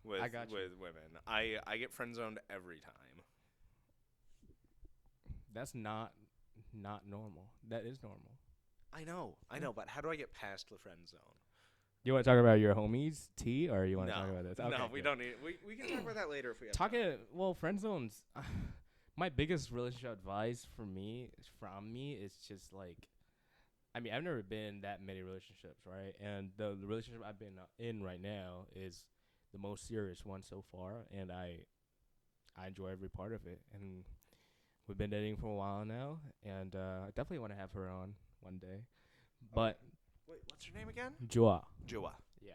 with I got you. with women. I get friend zoned every time. That's not normal. That is normal. I know, but how do I get past the friend zone? You want to talk about your homies, T, or you want to No, talk about this? Okay, no, we good. don't need. We can talk about that later if we have time. Talking well, friend zones. My biggest relationship advice from me is just like, I mean, I've never been in that many relationships, right? And the relationship I've been in right now is the most serious one so far, and I enjoy every part of it. And we've been dating for a while now, and I definitely want to have her on one day. But Wait, what's her name again? Joa, Jua. yeah.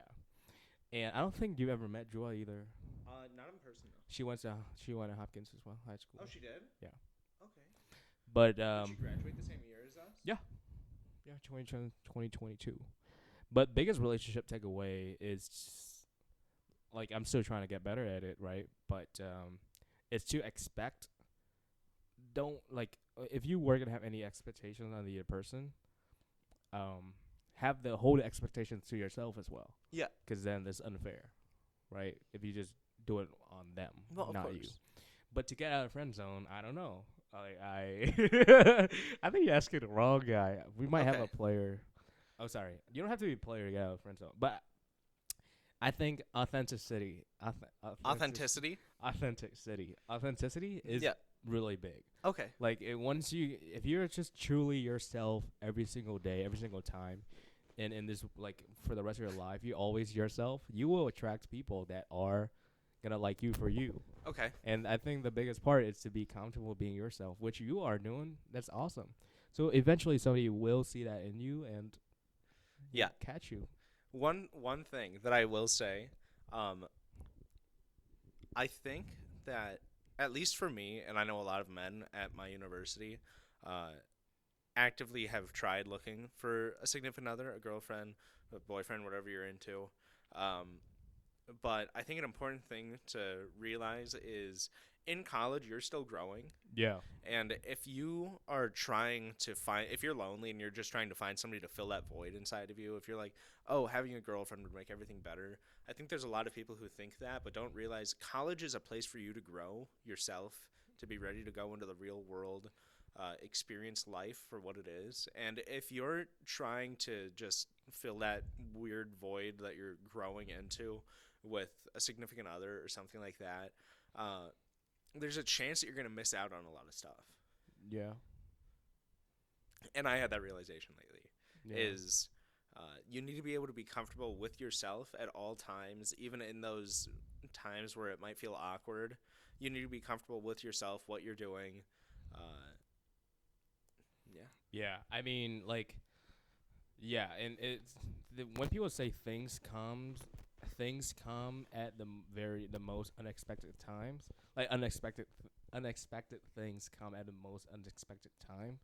And I don't think you've ever met Joa either. Not in person though. She went to Hopkins as well, high school. Oh, she did. Yeah. Okay. But Did she graduate the same year as us? Yeah. 2022. But biggest relationship takeaway is just, like, I'm still trying to get better at it, right? But it's to expect. Don't like if you were gonna have any expectations on the other person, have the whole expectations to yourself as well. Yeah. Because then that's unfair, right? If you just do it on them, Well, not of you. course. But to get out of friend zone, I don't know. I I think you're asking the wrong guy. We might have Okay. a player. Oh, sorry. You don't have to be a player to get out of friend zone. But I think authenticity. Authenticity. Authenticity is Yeah. really big. Okay. Like if you're just truly yourself every single day, every single time, and in this like for the rest of your life, you always yourself, you will attract people that are gonna like you for you. Okay. And I think the biggest part is to be comfortable being yourself, which you are doing. That's awesome. So eventually somebody will see that in you and Yeah. catch you. One thing that I will say, I think that at least for me, and I know a lot of men at my university, actively have tried looking for a significant other, a girlfriend, a boyfriend, whatever you're into. But I think an important thing to realize is in college, you're still growing. Yeah. And if you are trying to find, if you're lonely and you're just trying to find somebody to fill that void inside of you, if you're like, oh, having a girlfriend would make everything better, I think there's a lot of people who think that, but don't realize college is a place for you to grow yourself, to be ready to go into the real world, experience life for what it is. And if you're trying to just fill that weird void that you're growing into with a significant other or something like that, there's a chance that you're going to miss out on a lot of stuff. Yeah. And I had that realization lately, Yeah. is you need to be able to be comfortable with yourself at all times, even in those times where it might feel awkward. You need to be comfortable with yourself, what you're doing. Yeah. Yeah, I mean, like, yeah, and it's when people say things come at the most unexpected times. Like unexpected things come at the most unexpected time.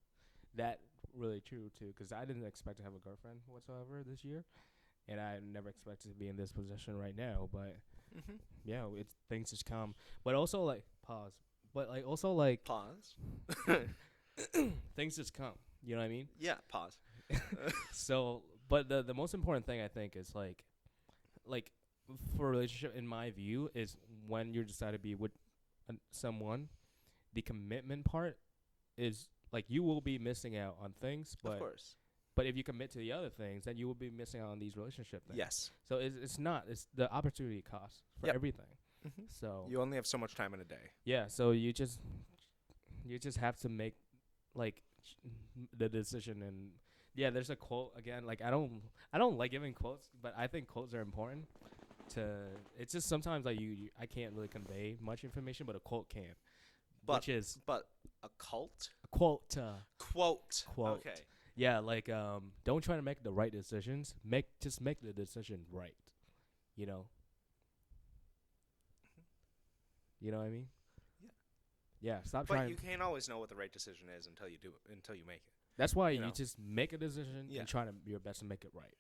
That really true too, because I didn't expect to have a girlfriend whatsoever this year, and I never expected to be in this position right now. But yeah, it's things just come. But also like pause. But like also like Pause. things just come. You know what I mean? Yeah, pause. So, but the most important thing I think is like for a relationship, in my view, is when you decide to be with someone, the commitment part is like you will be missing out on things, Of but course. but if you commit to the other things, then you will be missing out on these relationship things. Yes. So it's the opportunity cost for Yep. everything. Mhm. So You only have so much time in a day. yeah, so you just have to make like the decision. And yeah, there's a quote again. Like I don't like giving quotes, but I think quotes are important. It's just sometimes like I can't really convey much information, but a quote can. Which is But a cult? a quote. Quote. Quote. Okay. Yeah, like don't try to make the right decisions. Just make the decision right. You know. You know what I mean? Yeah. Yeah, stop But trying. you can't always know what the right decision is until you do it, until you make it. That's why you you know? just make a decision Yeah. and try to your best to make it right.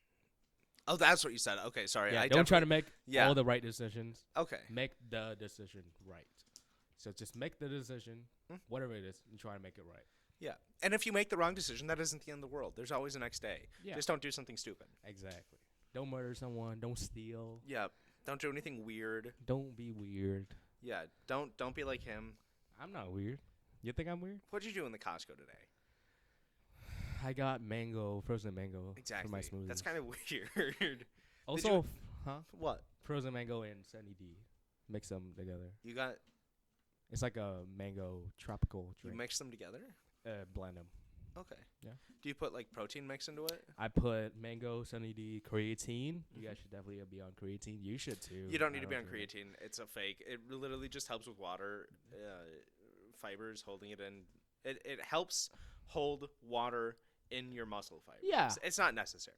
Oh, that's what you said. Okay, sorry. Yeah, I don't try to definitely- make all the right decisions. Okay. Make the decision right. So just make the decision, whatever it is, and try to make it right. Yeah. And if you make the wrong decision, that isn't the end of the world. There's always a next day. Yeah. Just don't do something stupid. Exactly. Don't murder someone. Don't steal. Yeah. Don't do anything weird. Don't be weird. Yeah. Don't be like him. I'm not weird. You think I'm weird? What'd you do in the Costco today? I got frozen mango Exactly. for my smoothie. That's kind of weird. Also, What? frozen mango and Sunny D. Mix them together. You got It's like a mango tropical you drink. mix them together? Blend them. Okay. Yeah. Do you put like protein mix into it? I put mango, Sunny D, creatine. You guys should definitely be on creatine. You should too. You don't need I to be on do it. creatine. It's a fake. It literally just helps with water fibers holding it in. It helps hold water in your muscle fibers. Yeah. It's not necessary.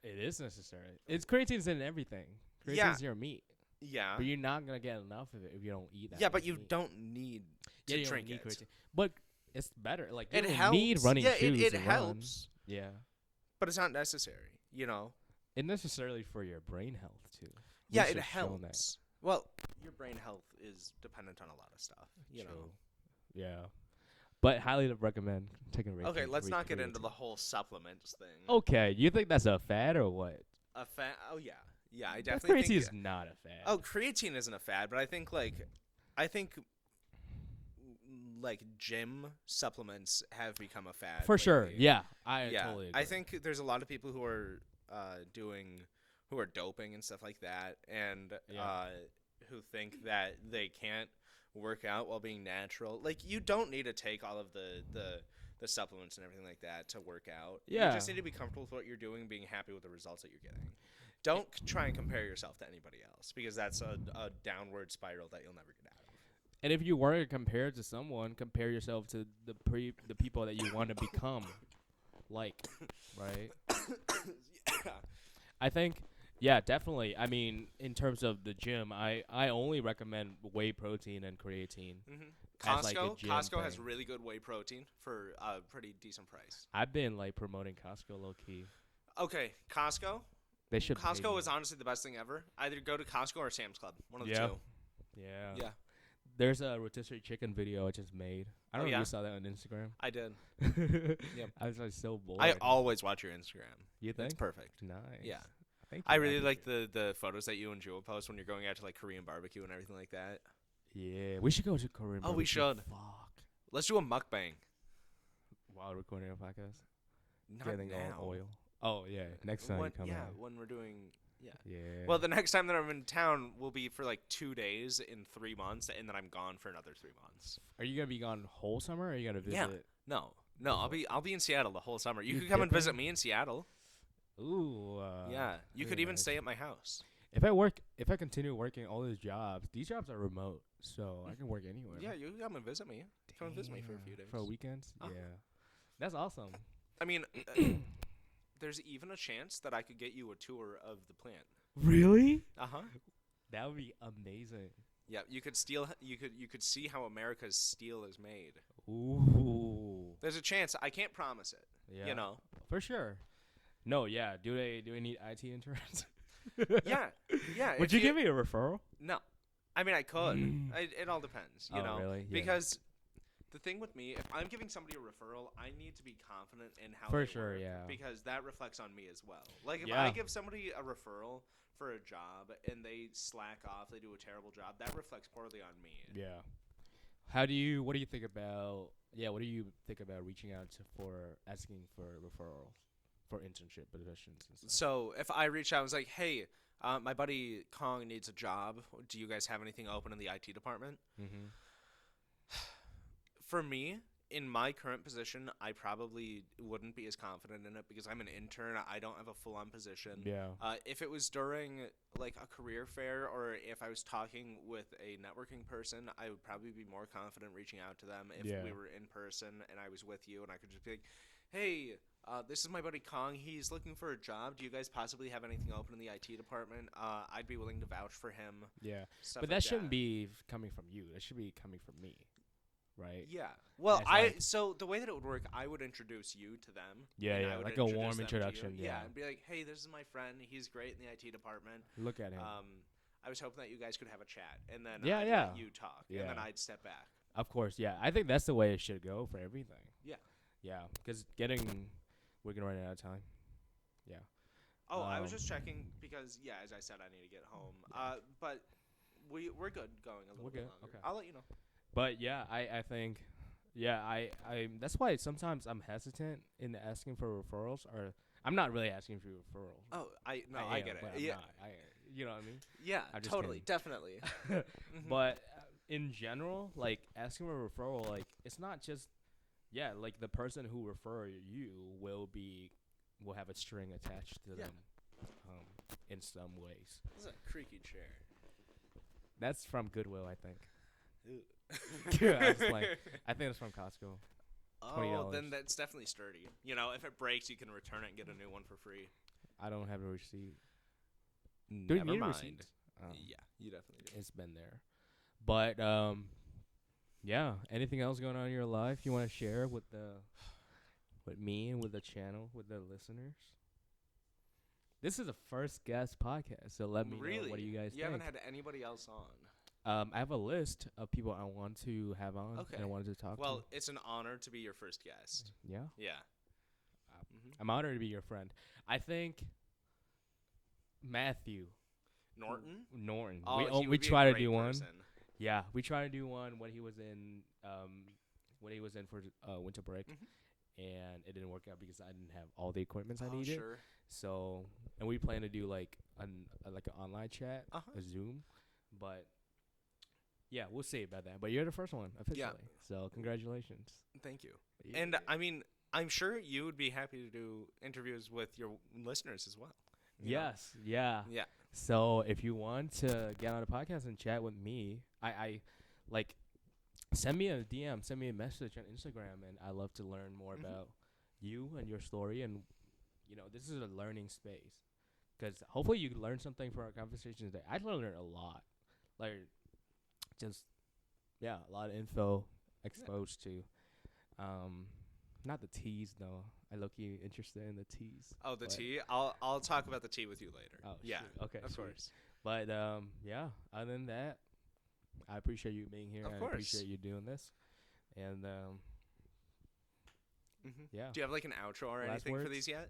It is necessary. It's creatine's in everything. Creatine's Yeah. your meat. Yeah. But you're not gonna get enough of it if you don't eat that. Yeah, much but you meat. don't need to you don't drink need it. creatine. But it's better. Like you It don't helps. need running yeah, shoes. it to run. helps, Yeah. but it's not necessary. You know. It necessarily for your brain health too. Yeah, it Research shown that. helps. Well, your brain health is dependent on a lot of stuff. You know. True. Yeah. But highly recommend taking creatine. Okay, let's not get into the whole supplements thing. Okay, you think that's a fad or what? A fad? Oh yeah, yeah. I But definitely creatine think. is not a fad. Oh, creatine isn't a fad, but I think gym supplements have become a fad for sure. lately. Yeah, I Yeah, totally agree. I think there's a lot of people who are who are doping and stuff like that, and Yeah. who think that they can't work out while being natural. Like, you don't need to take all of the supplements and everything like that to work out. Yeah. You just need to be comfortable with what you're doing, being happy with the results that you're getting. Don't try and compare yourself to anybody else, because that's a downward spiral that you'll never get out of. And if you were to compare to someone, compare yourself to the people that you want to become, like, right? Yeah. I think, yeah, definitely. I mean, in terms of the gym, I only recommend whey protein and creatine. As, like, a gym Costco has thing. really good whey protein for a pretty decent price. I've been like promoting Costco low key. Okay, Costco. They should. pay Costco me. is honestly the best thing ever. Either go to Costco or Sam's Club. One of the Yeah. two. Yeah. Yeah, There's a rotisserie chicken video I just made. I don't know yeah? if you saw that on Instagram. I did. Yep. I was like so bored. I always watch your Instagram. You It's think? perfect. Nice. Yeah. Thank you. I really like appreciate the photos that you and Jewel post when you're going out to like Korean barbecue and everything like that. it. Yeah, we should go to Korean. Oh, we barbecue. should. Fuck. Let's do a mukbang. While recording a podcast. Not Getting now. all oil. Oh yeah, next time you come yeah, out. when we're doing. Yeah. Yeah. Well, the next time that I'm in town will be for like 2 days in 3 months, and then I'm gone for another 3 months. Are you gonna be gone whole summer? Or are you gonna visit? Yeah. No, I'll be in Seattle the whole summer. You You could come and visit dipping? me in Seattle. Ooh. Yeah, you very could even nice. stay at my house. If I continue working all these jobs are remote, so I can work anywhere. Yeah, you can come and visit me. Come and visit me for a few days. For weekends. Uh-huh. Yeah. That's awesome. I mean, there's even a chance that I could get you a tour of the plant. Really? Uh huh. That would be amazing. Yeah, you could steal. You could see how America's steel is made. Ooh. There's a chance. I can't promise it. Yeah. You know. For sure. No, yeah. Do they need IT insurance? Yeah. Yeah. Would if you give me a referral? No. I mean, I could. It all depends. You Oh, know. really? Yeah. Because the thing with me, if I'm giving somebody a referral, I need to be confident in how For they sure, work, yeah. because that reflects on me as well. Like, if Yeah. I give somebody a referral for a job and they slack off, they do a terrible job, that reflects poorly on me. Yeah. What do you think about reaching out for asking for referrals for internship positions and stuff? So if I reach out and was like, hey, my buddy Cong needs a job, do you guys have anything open in the IT department? Mm-hmm. For me, in my current position, I probably wouldn't be as confident in it because I'm an intern. I don't have a full-on position. Yeah. If it was during like a career fair, or if I was talking with a networking person, I would probably be more confident reaching out to them if Yeah. we were in person and I was with you and I could just be like, hey, this is my buddy Cong. He's looking for a job. Do you guys possibly have anything open in the IT department? I'd be willing to vouch for him. Yeah. Stuff But like that shouldn't be coming from you. That should be coming from me. right? Yeah. Well, It's so the way that it would work, I would introduce you to them. Yeah, and yeah, I would like a introduce warm them to you. introduction. Yeah. and be like, hey, this is my friend. He's great in the IT department. Look at him. I was hoping that you guys could have a chat, and then Yeah, I'd yeah. let you talk, and then Yeah. I'd step back. Of course, yeah. I think that's the way it should go for everything. Yeah. Yeah, because we're gonna run out of time. Yeah. Oh, I was Um, just checking because, yeah, as I said, I need to get home. Yeah. But we're good going a little We're bit good, longer. okay. I'll let you know. But yeah, I think, yeah, I that's why sometimes I'm hesitant in asking for referrals, or I'm not really asking for referrals. Oh, I am, get it. but I'm Yeah, not. You know what I mean? yeah, I'm just totally, kidding. definitely. Mhm. But in general, like asking for a referral, like it's not just, yeah, like the person who refer you will have a string attached to Yeah. them, in some ways. This is a creaky chair. That's from Goodwill, I think. Yeah, I was playing. I think it's from Costco. Oh, $20. then that's definitely sturdy. You know, if it breaks, you can return it and get a new one for free. I don't have a receipt. Never you need a mind. receipt? Yeah, you definitely do. It's been there. But yeah. Anything else going on in your life you want to share with me and with the channel, with the listeners? This is a first guest podcast, so let me know, what do you guys You think? haven't had anybody else on. I have a list of people I want to have on Okay. and I wanted to talk Well, to. it's an honor to be your first guest. Yeah. Yeah. I'm honored to be your friend. I think Matthew Norton? Norton. He We would be a try to great do one. person. Yeah, we try to do one when he was in for winter break, and it didn't work out because I didn't have all the equipment I needed. Sure. So, and we plan to do like an online chat, Uh-huh. a Zoom, but yeah, we'll see about that. But you're the first one officially, so congratulations. Thank you. And I mean, I'm sure you would be happy to do interviews with your listeners as well. you know? Yes, yeah. Yeah. So if you want to get on a podcast and chat with me, I like send me a DM, send me a message on Instagram, and I love to learn more about you and your story. And this is a learning space, because hopefully you learn something from our conversation today. I learned a lot, like just a lot of info exposed to. Not the teas though. I low-key interested in the teas. Oh, the but- tea? I'll talk about the tea with you later. Oh, yeah. shoot. Okay, Of sweet. course. But yeah. Other than that, I appreciate you being here. Of and course. I appreciate you doing this. And yeah. Do you have like an outro or Last anything for words? these yet?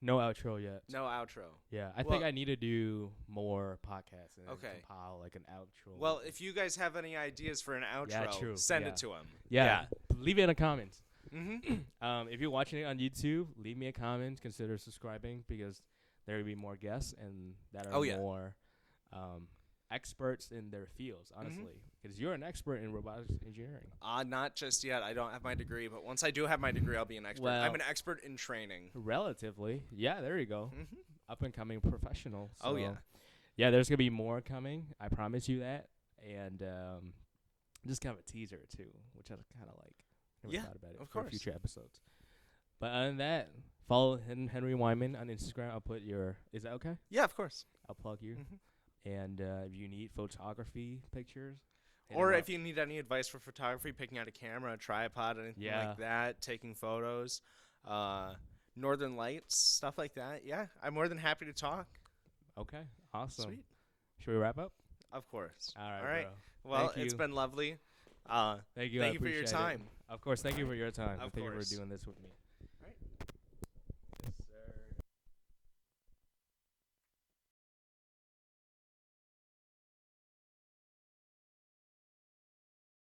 No outro yet. No outro. Yeah, I Well- think I need to do more podcasts and Okay. compile like an outro. Well, if you guys have any ideas for an outro, true. send Yeah. it to them. yeah, leave it in the comments. Mm-hmm. If you're watching it on YouTube, leave me a comment. Consider subscribing, because there will be more guests and that are more experts in their fields, honestly. Because you're an expert in robotics engineering. Not just yet. I don't have my degree, but once I do have my degree, I'll be an expert. Well- I'm an expert in training. Relatively. Yeah, there you go. Mm-hmm. Up and coming professional. So Oh, yeah. Yeah, there's going to be more coming. I promise you that. And just kind of a teaser, too, which I kind of like. Never Yeah, thought about it of for course. future episodes. But other than that, follow Henry Weinman on Instagram. I'll put your... Is that okay? Yeah, of course. I'll plug you. Mhm. And if you need photography pictures... hit Or him if up. you need any advice for photography, picking out a camera, a tripod, anything Yeah. like that, taking photos, northern lights, stuff like that. Yeah, I'm more than happy to talk. Okay, awesome. Sweet. Should we wrap up? Of course. All right, All right. bro. Well, Thank it's you. been lovely. Thank you. I Thank you for your appreciate it. time. Of course, thank you for your time. Of Thank you for course. doing this with me.